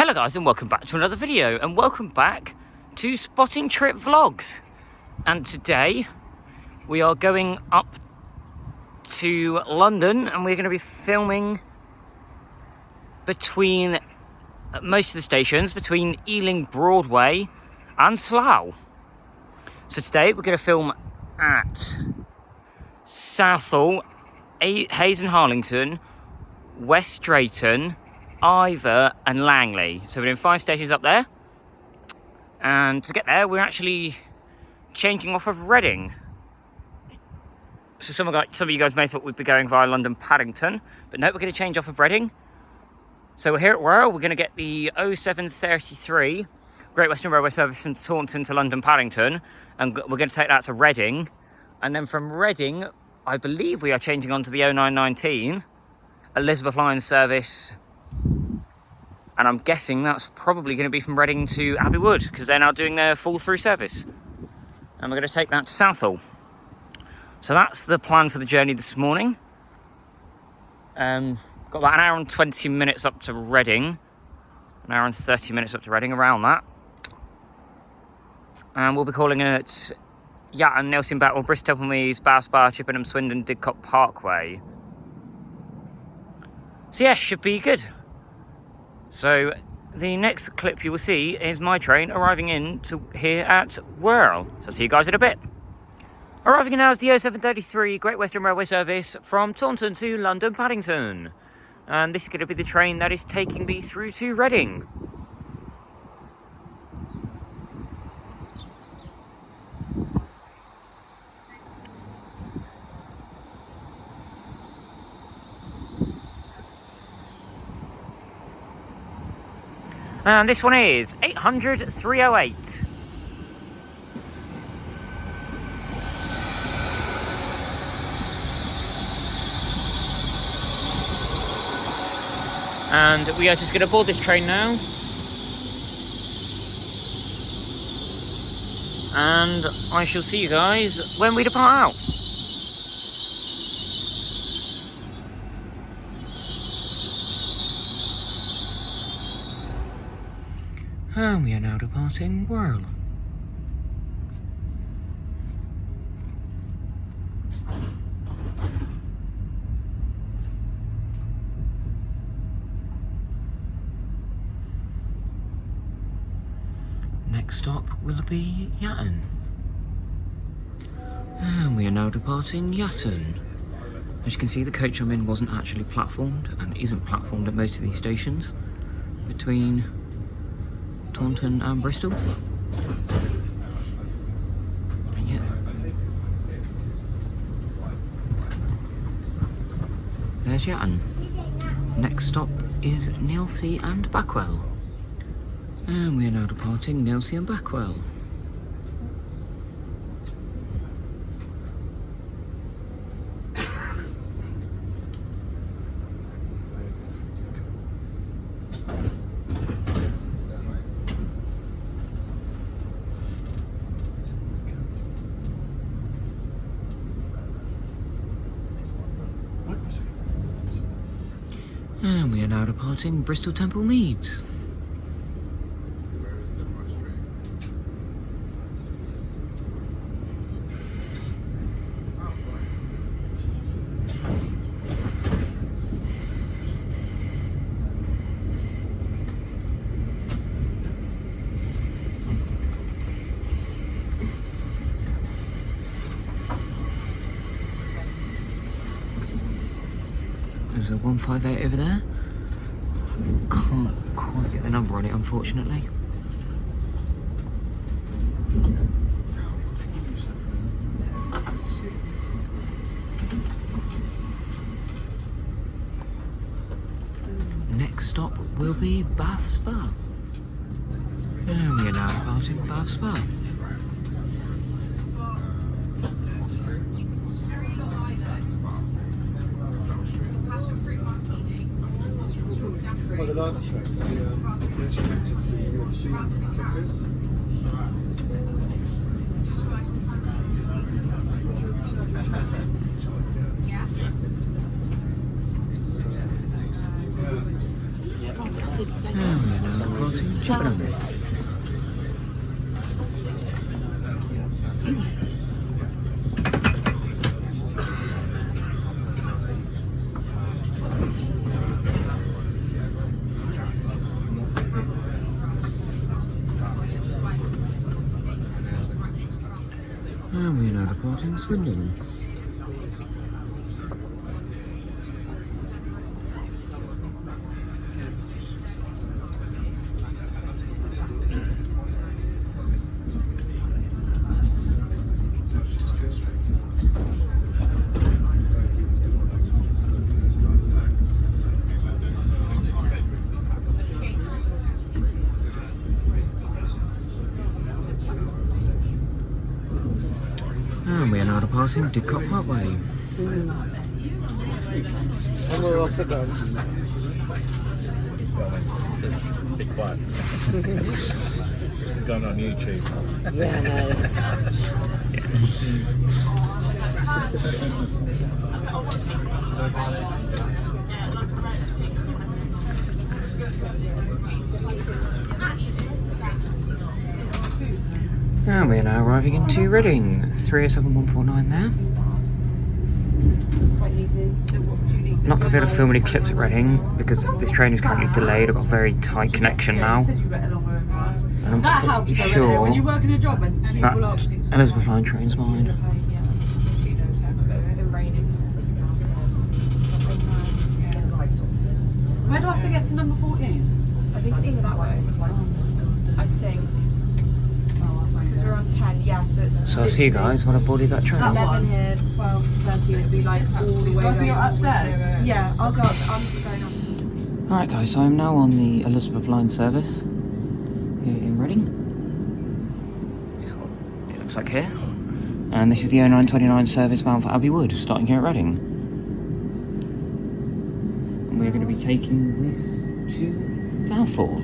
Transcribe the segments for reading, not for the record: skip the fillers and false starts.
Hello guys, and welcome back to another video, and welcome back to Spotting Trip Vlogs. And today we are going up to London, and we're going to be filming between most of the stations, between Ealing Broadway and Slough. So today we're going to film at Southall, Hayes and Harrington, West Drayton, Iver and Langley. So we're doing 5 stations up there, and to get there we're actually changing off of Reading. So some of you guys may have thought we'd be going via London Paddington, but no, we're going to change off of Reading. So we're here at Wirral. We're going to get the 0733 Great Western Railway service from Taunton to London Paddington, and we're going to take that to Reading, and then from Reading I believe we are changing on to the 0919 Elizabeth Line service. And I'm guessing that's probably going to be from Reading to Abbey Wood, because they're now doing their full through service. And we're going to take that to Southall. So that's the plan for the journey this morning. Got about an hour and 20 minutes up to Reading. An hour and 30 minutes up to Reading, around that. And we'll be calling it Yatton, Nelson Battle, Bristol, Temple Meads, Bath Spa, Chippenham, Swindon, Didcot Parkway. So yeah, should be good. So the next clip you will see is my train arriving in to here at Wirral. So see you guys in a bit. Arriving in now is the 0733 Great Western Railway service from Taunton to London Paddington. And this is going to be the train that is taking me through to Reading. And this one is 800 308. And we are just going to board this train now. And I shall see you guys when we depart out. And we are now departing Wirral. Next stop will be Yatton. And we are now departing Yatton. As you can see, the coach I'm in wasn't actually platformed, and isn't platformed at most of these stations between Taunton and Bristol. Yeah. There's Yatton. Next stop is Nailsea and Backwell. And we are now departing Nailsea and Backwell. And we are now departing Bristol Temple Meads. There's a 158 over there. Can't quite get the number on it, unfortunately. Next stop will be Bath Spa. And we are now departing Bath Spa. Well, the last track, we actually purchased the USB sockets. And we're now departing Swindon. And we are now departing Didcot Parkway. Be quiet. This is going on YouTube. Yeah, And we are now arriving into Reading. 307149 there. Quite easy. Not going to be able to film any clips at Reading because this train is currently delayed. I've got a very tight connection now. And I'm That pretty helps though, sure when you work in a job and people are... that Elizabeth Line train's mine. It's been raining. Where do I have to get to number 14? I think it's in that way. I think. Because we're on 10, yeah, so it's. So I'll see you guys when I boarded that train. 11 here, 12, 13, it'd be like all the way Do I have to go down. upstairs? Yeah, I'll go up, I'm going up. Alright guys, so I'm now on the Elizabeth Line service here in Reading. It's what it looks like here. And this is the 0929 service bound for Abbey Wood, starting here at Reading. And we're going to be taking this to Southall.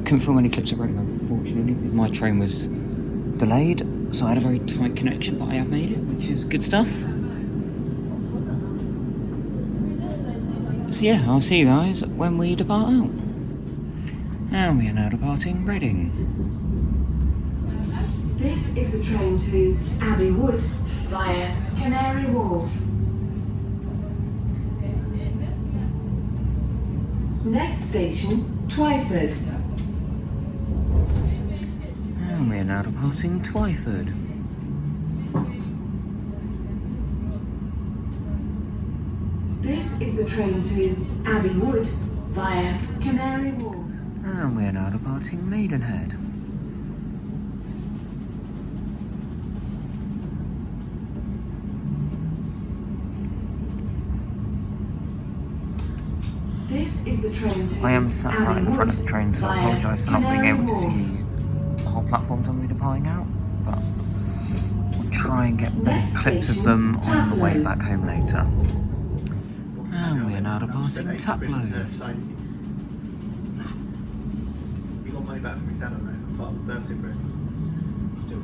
Couldn't film any clips at Reading, unfortunately, because my train was delayed, so I had a very tight connection, but I have made it, which is good stuff. So yeah, I'll see you guys when we depart out. And we are now departing Reading. This is the train to Abbey Wood via Canary Wharf. Next station, Twyford. And we are now departing Twyford. This is the train to Abbey Wood via Canary Wharf. And we are now departing Maidenhead. This is the train to I am sat right in the front of the Abbey train, so I Wood apologise for via not being able to Canary see the whole platforms on me departing out, but we'll try and get better Next clips of station, them on the way Taplow. back home later. And we are now departing Taplow. You got money back from your dad on that, part of the birthday present. Still.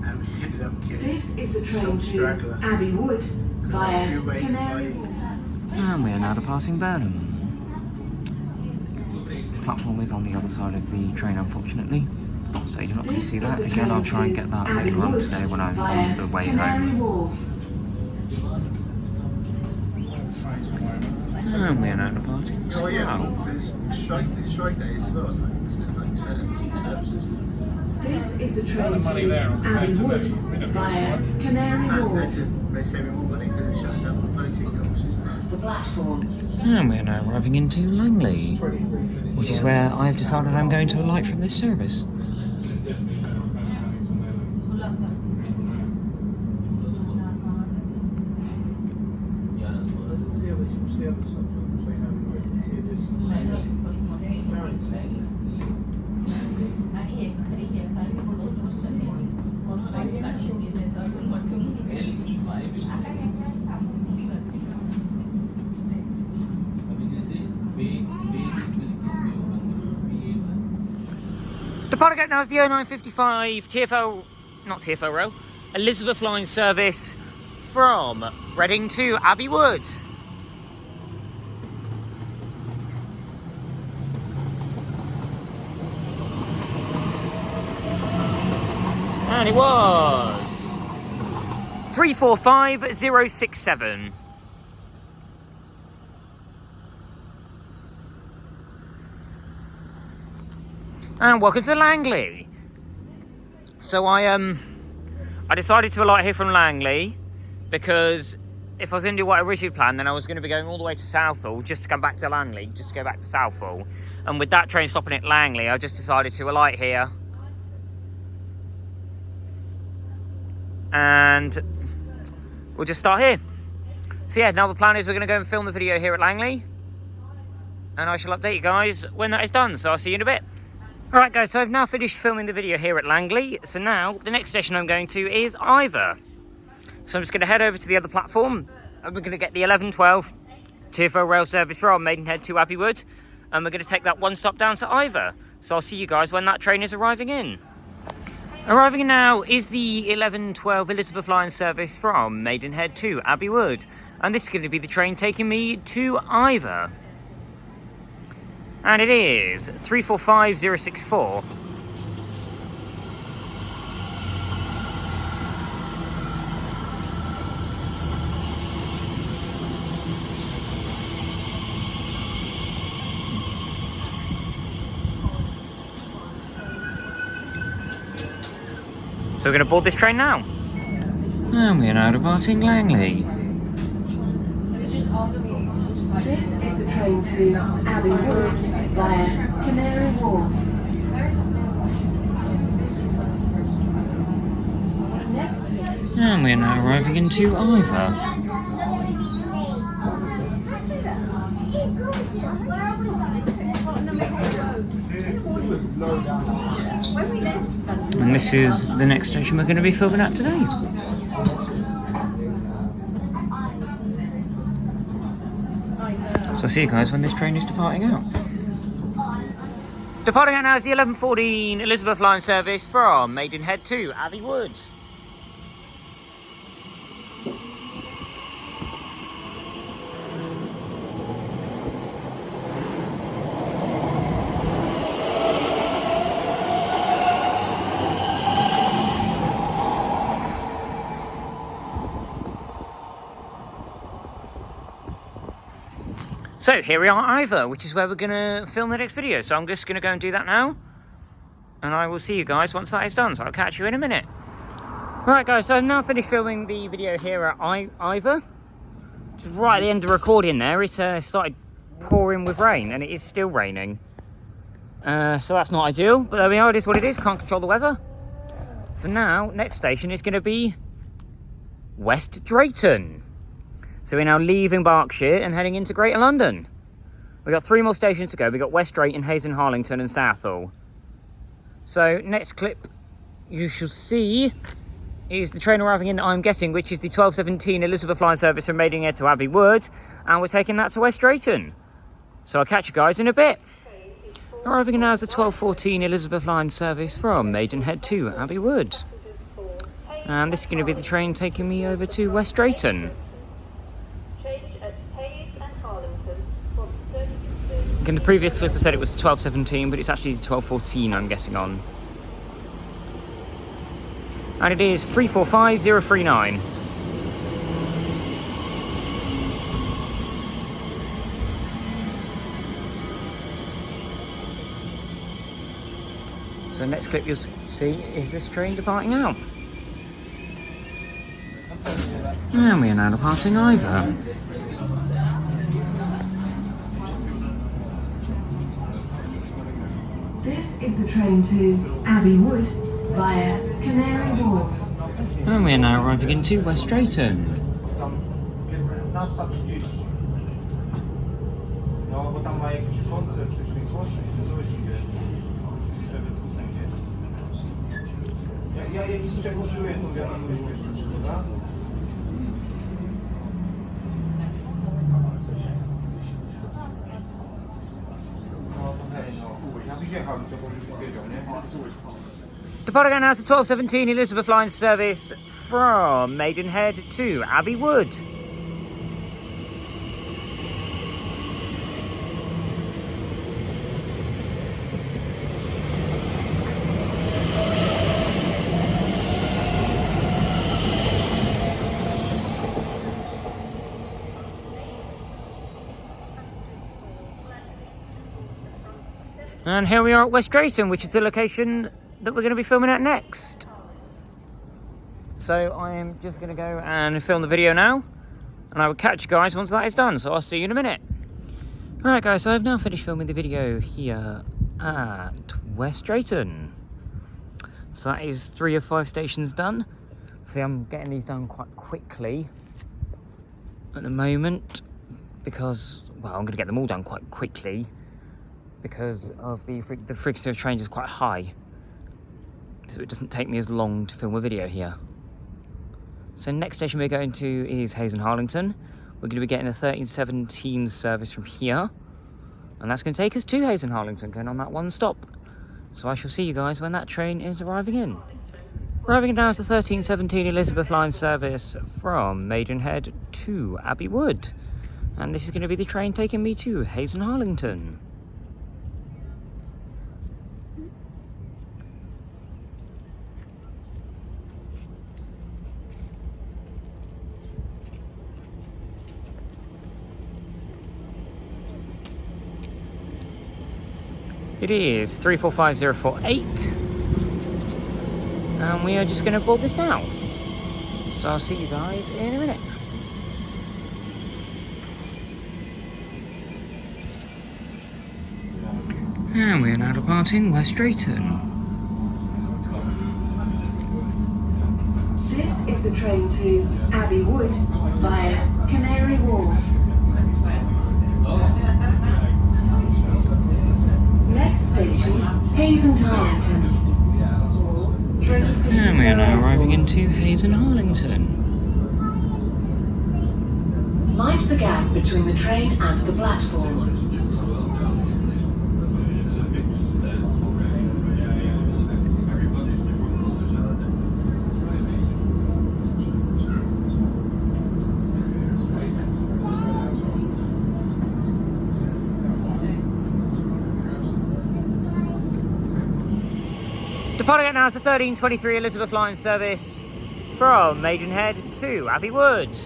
And we ended up getting This is the train some to straggler. Abbey Wood via You wait, Canary wait. Wharf. And we are now departing Burnham. The platform is on the other side of the train, unfortunately, so you're not going to see that. Again, I'll try and get that later on today when I'm on the way home. And we are now departing Oh yeah, Slough. there's strike days as well, isn't it? Like services. This is the train to Abbey Wood via Canary And Wharf. they're saving more money because they're shutting down the bloody ticket offices. The platform. And we are now arriving into Langley, which is where I've decided I'm going to alight from this service. Yeah, which was the other side between Abbey Wood and Departing gate now is the 0955 TFL, not TFL row, Elizabeth Line service from Reading to Abbey Wood. And it was 345067. And welcome to Langley. So I decided to alight here from Langley because if I was going to do what I originally planned, then I was going to be going all the way to Southall just to come back to Langley, just to go back to Southall. And with that train stopping at Langley, I just decided to alight here. And we'll just start here. So yeah, now the plan is we're going to go and film the video here at Langley. And I shall update you guys when that is done. So I'll see you in a bit. Alright guys, so I've now finished filming the video here at Langley, so now the next station I'm going to is Iver. So I'm just going to head over to the other platform, and we're going to get the 1112 Heathrow rail service from Maidenhead to Abbey Wood, and we're going to take that one stop down to Iver. So I'll see you guys when that train is arriving in. Arriving in now is the 1112 Elizabeth line service from Maidenhead to Abbey Wood, and this is going to be the train taking me to Iver. And it is 345064. So we're going to board this train now. And we're now departing Langley. This is the train to Abbey Wood via Canary Wharf. And we're now arriving into Iver. And this is the next station we're going to be filming at today. So I'll see you guys when this train is departing out. Departing out now is the 1114 Elizabeth line service from Maidenhead to Abbey Wood. So here we are at Iver, which is where we're going to film the next video. So I'm just going to go and do that now. And I will see you guys once that is done. So I'll catch you in a minute. Right guys, so I've now finished filming the video here at Iver. Just right at the end of the recording there, it started pouring with rain, and it is still raining. So that's not ideal, but there we are, it is what it is, can't control the weather. So now, next station is going to be West Drayton. So we're now leaving Berkshire and heading into Greater London. We've got 3 more stations to go. We've got West Drayton, Harrington and Southall. So next clip you shall see is the train arriving in, I'm guessing, which is the 1217 Elizabeth line service from Maidenhead to Abbey Wood. And we're taking that to West Drayton. So I'll catch you guys in a bit. Arriving in now is the 1214 Elizabeth line service from Maidenhead to Abbey Wood. And this is going to be the train taking me over to West Drayton. In the previous clip I said it was 1217, but it's actually 1214 I'm guessing on. And it is 345039. So next clip you'll see is this train departing out. And we are now departing Iver. This is the train to Abbey Wood via Canary Wharf. And we are now arriving into West Drayton. Departing now is the 1217 Elizabeth line service from Maidenhead to Abbey Wood. And here we are at West Drayton, which is the location that we're going to be filming at next. So I am just going to go and film the video now, and I will catch you guys once that is done, so I'll see you in a minute. Alright guys, so I've now finished filming the video here at West Drayton. So that is 3 of 5 stations done. See, I'm getting these done quite quickly at the moment, because, well, I'm going to get them all done quite quickly, because of the frequency of trains is quite high, so it doesn't take me as long to film a video here. So next station we're going to is Hayes and Harlington. We're going to be getting the 1317 service from here, and that's going to take us to Hayes and Harlington, going on that one stop. So I shall see you guys when that train is arriving in. Arriving in now is the 1317 Elizabeth line service from Maidenhead to Abbey Wood, and this is going to be the train taking me to Hayes and Harlington. It is 345048, and we are just going to board this now. So I'll see you guys in a minute. And we are now departing West Drayton. This is the train to Abbey Wood via Canary Wharf. Next station, Hayes and Harlington. And we are now arriving into Hayes and Harlington. Mind the gap between the train and the platform. Departing now is the 1323 Elizabeth line service from Maidenhead to Abbey Wood.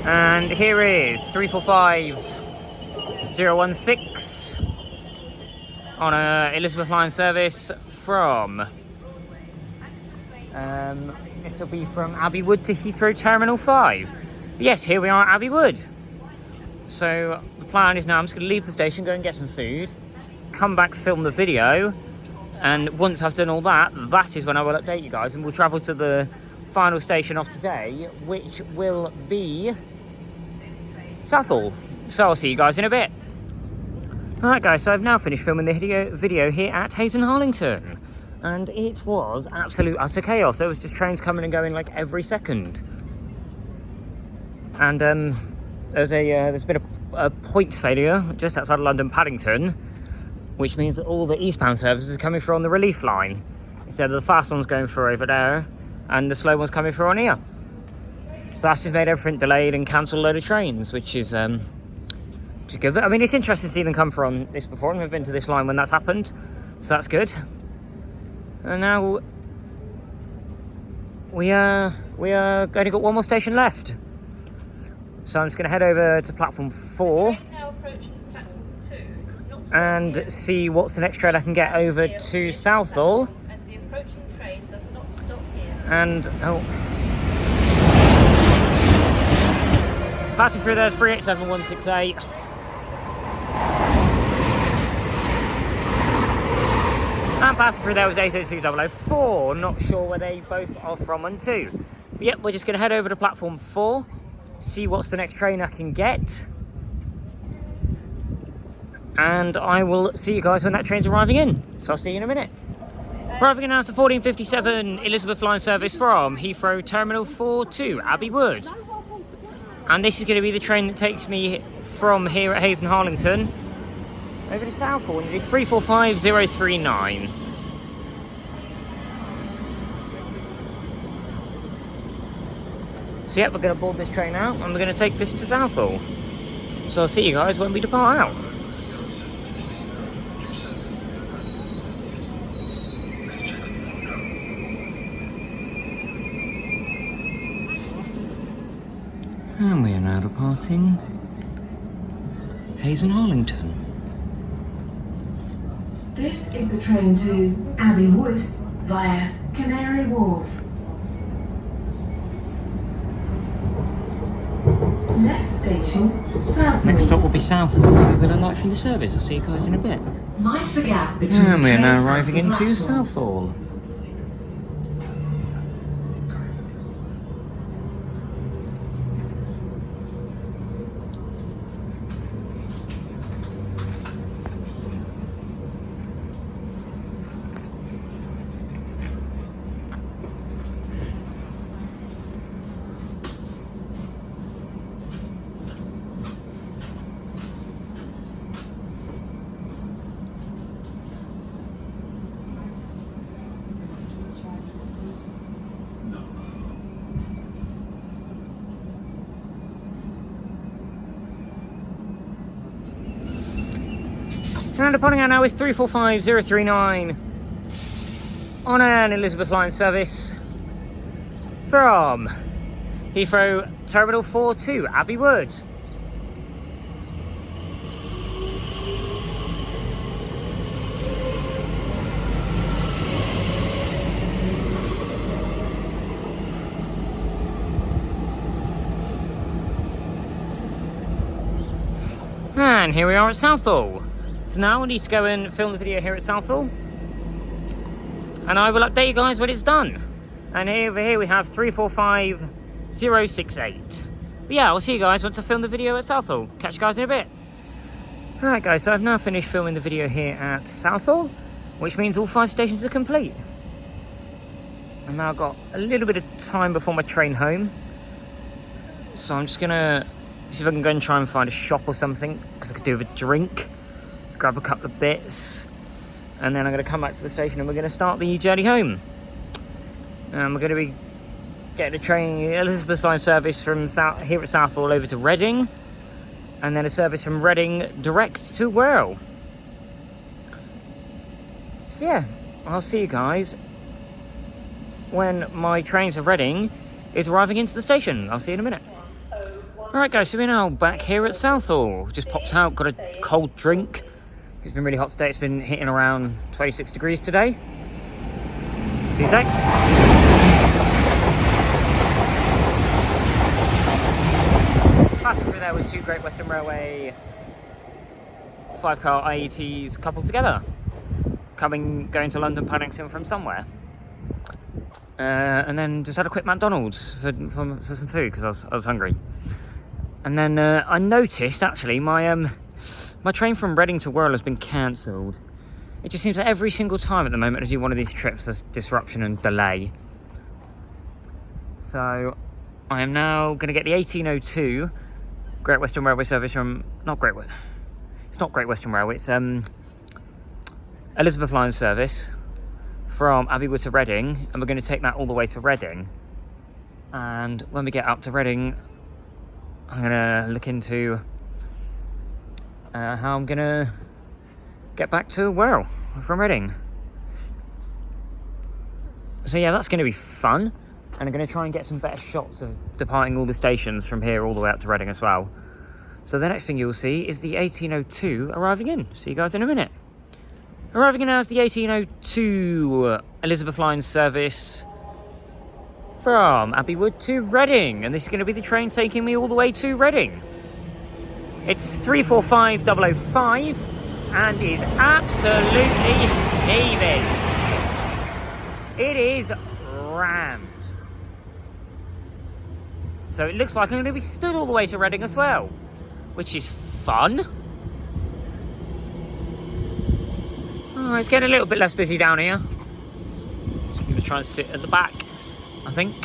And here is 345016 on a Elizabeth line service from this will be from Abbey Wood to Heathrow Terminal 5. Yes, here we are at Abbey Wood. So the plan is now I'm just going to leave the station, go and get some food, come back, film the video, and once I've done all that, that is when I will update you guys, and we'll travel to the final station of today, which will be Southall. So I'll see you guys in a bit. Alright guys, so I've now finished filming the video here at Hayes and Harlington. And it was absolute utter chaos. There was just trains coming and going like every second. And there's been a points failure just outside of London Paddington, which means that all the eastbound services are coming through on the relief line, instead of the fast ones going through over there and the slow ones coming through on here. So that's just made everything delayed and cancelled a load of trains, which is good. But, I mean, it's interesting to see them come through on this before. I've never been to this line when that's happened, so that's good. And now we only got one more station left, so I'm just going to head over to platform 4 and see what's the next train I can get over to Southall. And passing through there's 387168. And passing through there was 80204, not sure where they both are from and to. But yep, we're just going to head over to platform 4, see what's the next train I can get. And I will see you guys when that train's arriving in. So I'll see you in a minute. Arriving in now is the 1457 Elizabeth line service from Heathrow Terminal 4 to Abbey Wood. And this is going to be the train that takes me from here at Hayes and Harlington over to Southall, and it is 345039. So yeah, we're going to board this train out and we're going to take this to Southall. So I'll see you guys when we depart out. And we are now departing Hayes and Harlington. This is the train to Abbey Wood via Canary Wharf. Next station, Southall. Next stop will be Southall, where we'll alight from the service. I'll see you guys in a bit. Mind the gap between And we are now train arriving and into platform. Southall. And departing out now is 345039 on an Elizabeth line service from Heathrow Terminal 4 to Abbey Wood. And here we are at Southall. So now we need to go and film the video here at Southall, and I will update you guys when it's done. And over here we have 345068. But yeah, I'll see you guys once I film the video at Southall. Catch you guys in a bit. Alright guys, so I've now finished filming the video here at Southall, which means all 5 stations are complete. And now I've got a little bit of time before my train home, so I'm just gonna see if I can go and try and find a shop or something, because I could do with a drink, grab a couple of bits, and then I'm going to come back to the station and we're going to start the journey home. We're going to be getting a train, Elizabeth line service from here at Southall over to Reading, and then a service from Reading direct to Wirral. So yeah, I'll see you guys when my train to Reading is arriving into the station. I'll see you in a minute. Alright guys, so we're now back here at Southall. Just popped out, got a cold drink. It's been really hot today. It's been hitting around 26 degrees today. 2 secs. Passing through there was 2 Great Western Railway 5-car IETs coupled together, going to London Paddington from somewhere. And then just had a quick McDonald's for some food because I was hungry. And then I noticed actually my train from Reading to Wirral has been cancelled. It just seems that every single time at the moment I do one of these trips there's disruption and delay. So I am now going to get the 1802 Great Western Railway service from, it's not Great Western Railway, it's Elizabeth line service from Abbey Wood to Reading, and we're going to take that all the way to Reading. And when we get up to Reading, I'm going to look into how I'm going to get back to Wirral from Reading. So yeah, that's going to be fun. And I'm going to try and get some better shots of departing all the stations from here all the way up to Reading as well. So the next thing you'll see is the 1802 arriving in. See you guys in a minute. Arriving in now is the 1802 Elizabeth line service from Abbey Wood to Reading. And this is going to be the train taking me all the way to Reading. It's 345005 and is absolutely heaving. It is rammed. So it looks like I'm going to be stood all the way to Reading as well, which is fun. Oh, it's getting a little bit less busy down here. So I'm going to try and sit at the back, I think.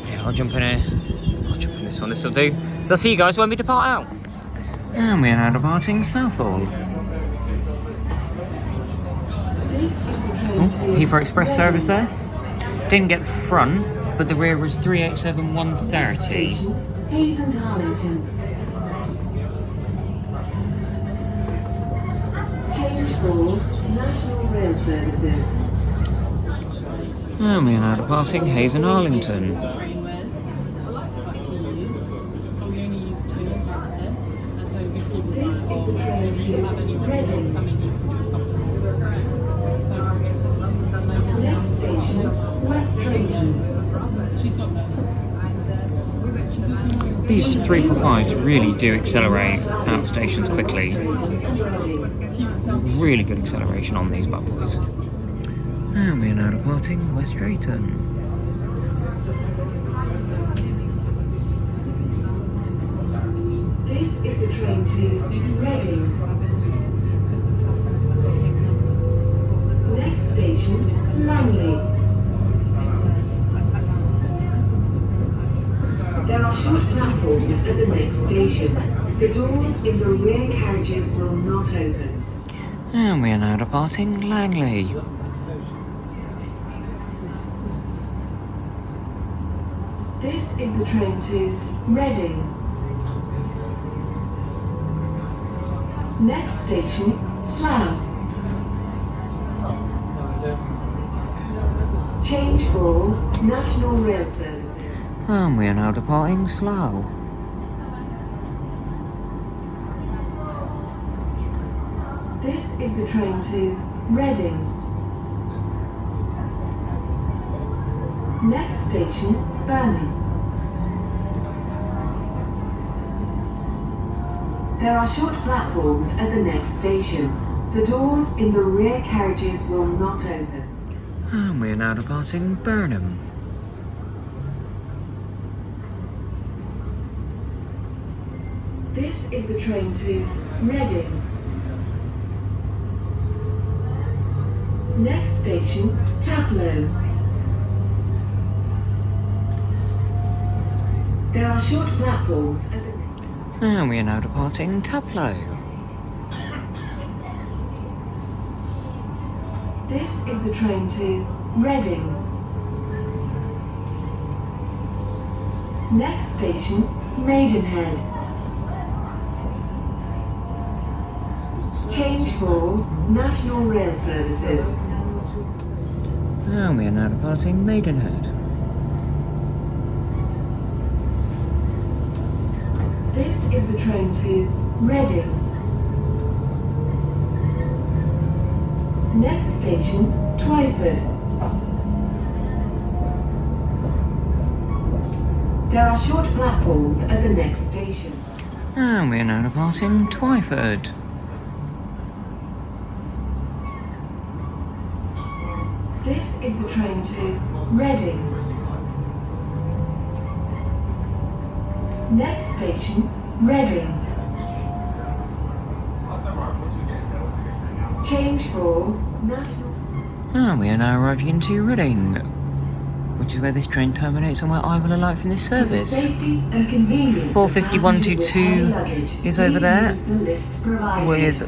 Yeah, I'll jump in here. I'll jump in this one, this will do. So I'll see you guys when we depart out. And we are now departing Southall. Heathrow Express service there. Didn't get the front, but the rear was 387 130. Hayes and Harrington. Change for National Rail Services. And we are now departing Hayes and Arlington. This is the train to Reading. Next station, West Drayton. These 345s really do accelerate out of stations quickly. Really good acceleration on these bad boys. And we are now departing West Drayton. This is the train to Reading. Next station, Langley. There are short platforms at the next station. The doors in the rear carriages will not open. And we are now departing Langley. This is the train to Reading. Next station, Slough. Change for National Rail Services. And we are now departing Slough. This is the train to Reading. Next station, Burnham. There are short platforms at the next station. The doors in the rear carriages will not open. And we are now departing Burnham. This is the train to Reading. Next station, Taplow. There are short platforms at the... And we are now departing Taplow. This is the train to Reading. Next station, Maidenhead. Change for National Rail Services. And we are now departing Maidenhead. This is the train to Reading. Next station, Twyford. There are short platforms at the next station. And we are now departing Twyford. This is the train to Reading. Next station, Reading. Change for National... And we are now arriving into Reading, which is where this train terminates and where Iver will alight from this service. Safety and convenience. 45122 is over there with...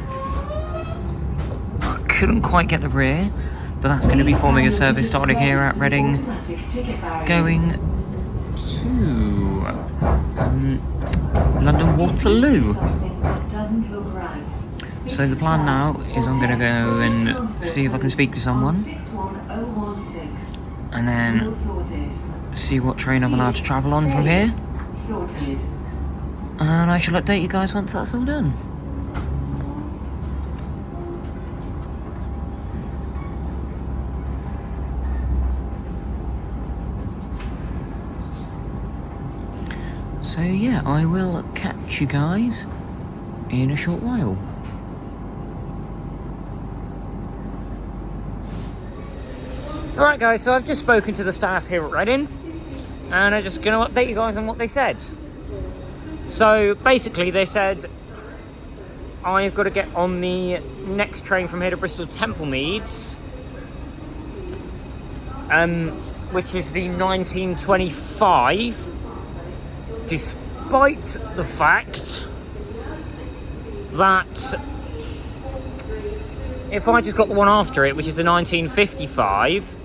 I couldn't quite get the rear, but that's going to be forming a service starting here at Reading, going to London Waterloo. So the plan now is I'm going to go and see if I can speak to someone, and then see what train I'm allowed to travel on from here, and I shall update you guys once that's all done. So yeah, I will catch you guys in a short while. Alright guys, so I've just spoken to the staff here at Reading, and I'm just going to update you guys on what they said. So basically they said I've got to get on the next train from here to Bristol Temple Meads which is the 1925, despite the fact that if I just got the one after it, which is the 1955,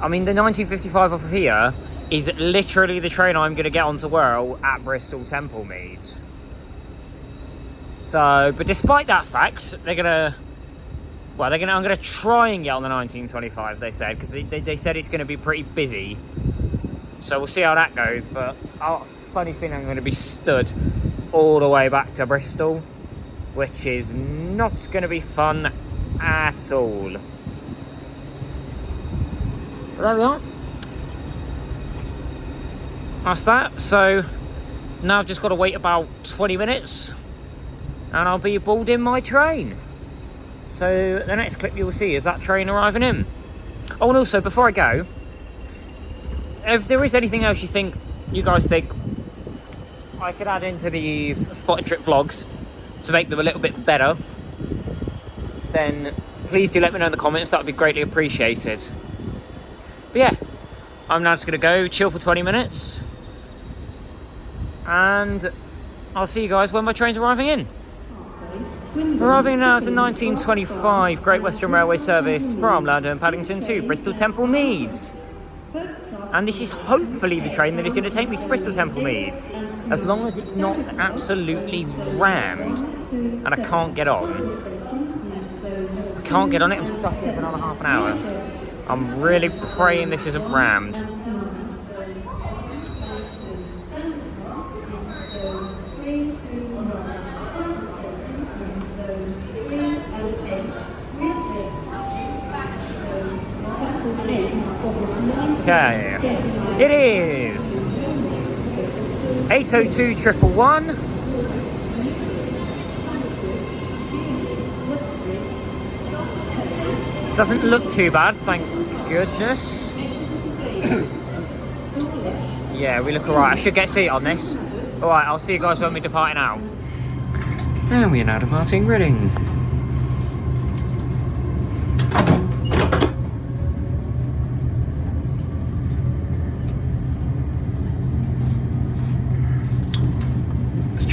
I mean, the 1955 off of here is literally the train I'm going to get onto Wirral at Bristol Temple Meads. So, but despite that fact, they're going to, well, I'm going to try and get on the 1925, they said, because they said it's going to be pretty busy. So we'll see how that goes, but I've got a funny feeling I'm going to be stood all the way back to Bristol, which is not going to be fun at all. But there we are. That's that. So now I've just got to wait about 20 minutes and I'll be boarding my train. So the next clip you'll see is that train arriving in. Oh, and also before I go, if there is anything else you guys think I could add into these spotting trip vlogs to make them a little bit better, then please do let me know in the comments. That would be greatly appreciated. But yeah, I'm now just going to go chill for 20 minutes and I'll see you guys when my train's arriving in. Arriving now is a 1925 Great Western Railway service from London Paddington to Bristol Temple Meads. And this is hopefully the train that is going to take me to Bristol Temple Meads, as long as it's not absolutely rammed and I can't get on. I can't get on it, I'm stuck here for another half an hour. I'm really praying this isn't rammed. Okay, it is 802-111. Doesn't look too bad, thank goodness. Yeah, we look alright. I should get a seat on this. Alright, I'll see you guys when we're departing out. And we are now departing Reading.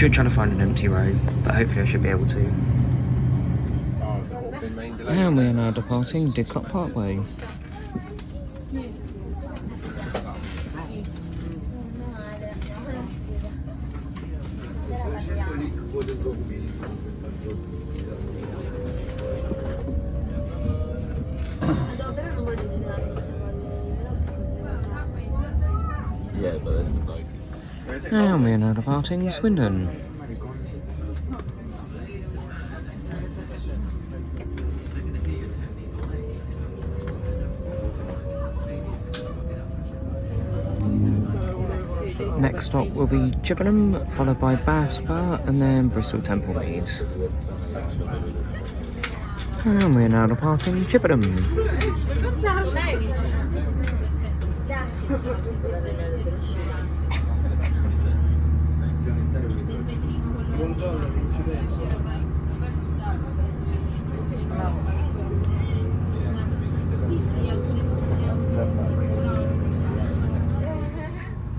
Trying to find an empty road, but hopefully I should be able to. And we are now departing Didcot Parkway. Yeah, but that's the bloke. And we are now departing Swindon. Next stop will be Chippenham, followed by Bath Spa, and then Bristol Temple Meads. And we are now departing Chippenham.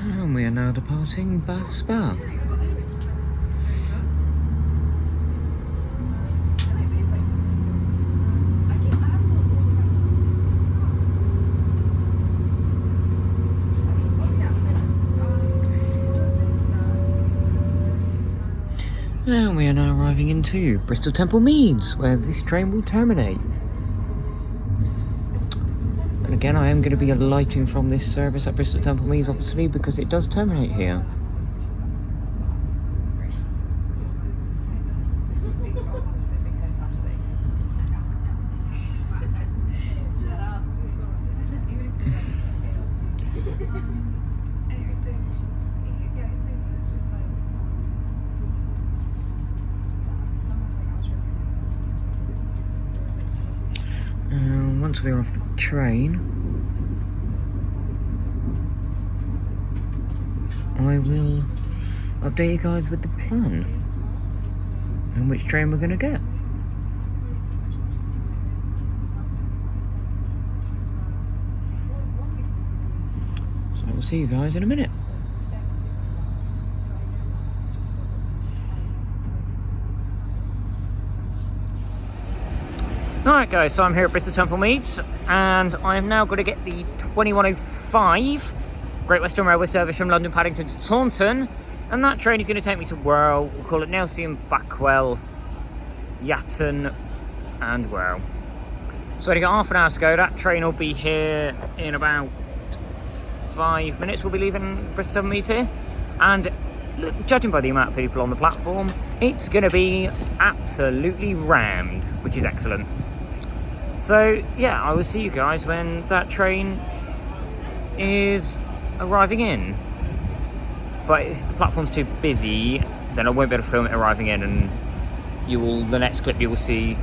And we are now departing Bath Spa. And we are now arriving into Bristol Temple Meads, where this train will terminate. And again, I am going to be alighting from this service at Bristol Temple Meads, obviously, because it does terminate here. Once we're off the train, I will update you guys with the plan and which train we're going to get. we'll see you guys in a minute. Alright guys, so I'm here at Bristol Temple Meads, and I am now going to get the 2105 Great Western Railway service from London Paddington to Taunton, and that train is going to take me to Wirral. We'll call it Nelson, Backwell, Yatton and Wirral. So I got half an hour to go. That train will be here in about 5 minutes. We'll be leaving Bristol Temple Meads here, and look, judging by the amount of people on the platform, it's going to be absolutely rammed, which is excellent. So yeah, I will see you guys when that train is arriving in. But if the platform's too busy, then I won't be able to film it arriving in, and the next clip you will see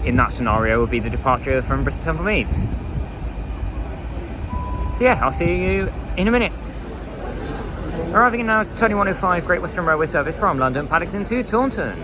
in that scenario will be the departure from Bristol Temple Meads. So yeah, I'll see you in a minute. Arriving in now is the 2105 Great Western Railway service from London Paddington to Taunton.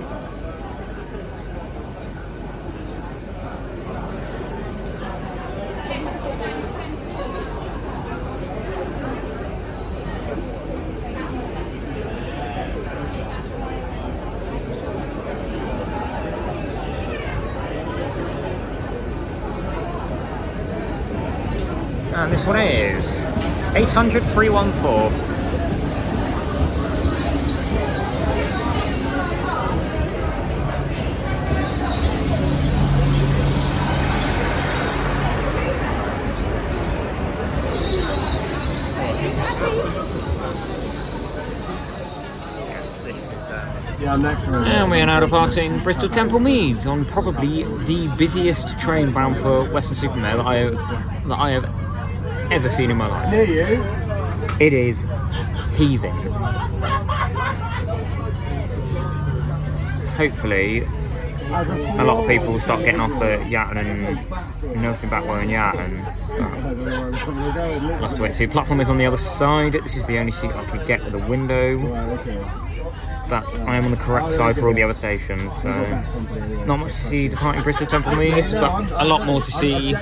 And this one is 800 314. And we are now departing Bristol Temple Meads on probably the busiest train bound for Western-super-Mare that I have ever seen in my life. It is heaving. Hopefully a lot of people will start getting off at Yatton and Nelson, Backwell and Yatton. I'll have to wait and see. The platform is on the other side. This is the only seat I could get with a window. But I am on the correct side for all the other stations, so not much to see departing Bristol Temple Meads, but a lot more to see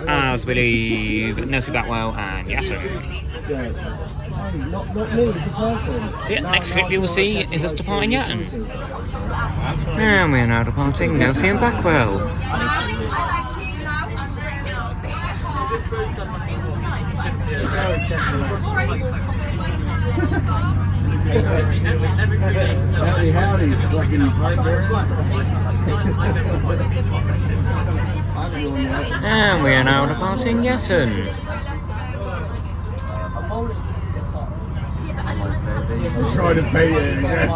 as we leave Nelson, Backwell and Yatton. So yeah, next clip you will see is us departing Yatton. And we are now departing Nelson and Backwell. Howdy, fucking And we are now departing Yatton. I'm trying to beat it again.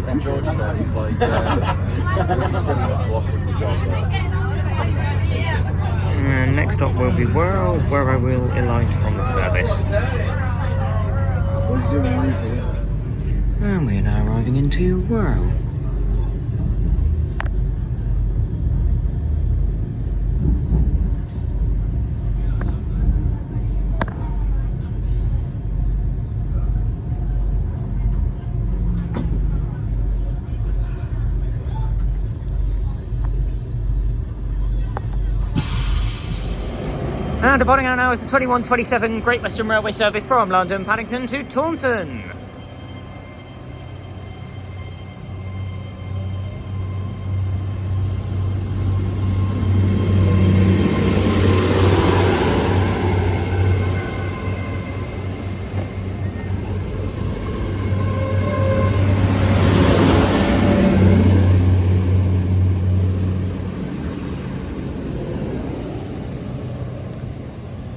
And George said he's like, really silly not to offer him the job. And next stop will be Wirral, where I will alight from the service. What's doing anything? And we are now arriving into Wirral. And departing out now is the 2127 Great Western Railway service from London Paddington to Taunton.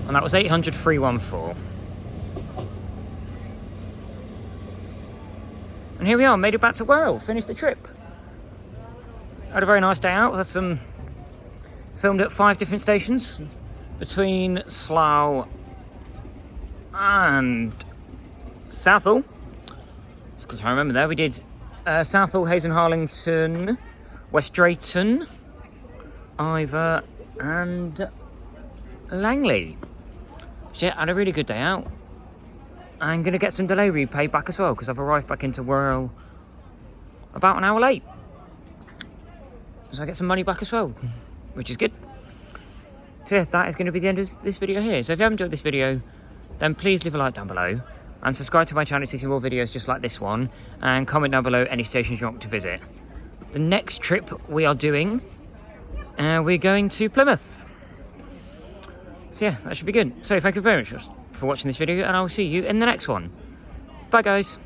And that was 800 314. And here we are, made it back to Wirral, finished the trip. Had a very nice day out. Had some filmed at 5 different stations between Slough and Southall. Because I remember there, we did Southall, Hayes and Harrington, West Drayton, Iver and Langley. So yeah, I had a really good day out. I'm going to get some delay repay back as well, because I've arrived back into Wirral about an hour late. So I get some money back as well, which is good. So yeah, that is going to be the end of this video here. So if you have enjoyed this video, then please leave a like down below and subscribe to my channel to see more videos just like this one, and comment down below any stations you want to visit. The next trip we are doing, we're going to Plymouth. So yeah, that should be good. So thank you very much for watching this video, and I will see you in the next one. Bye guys.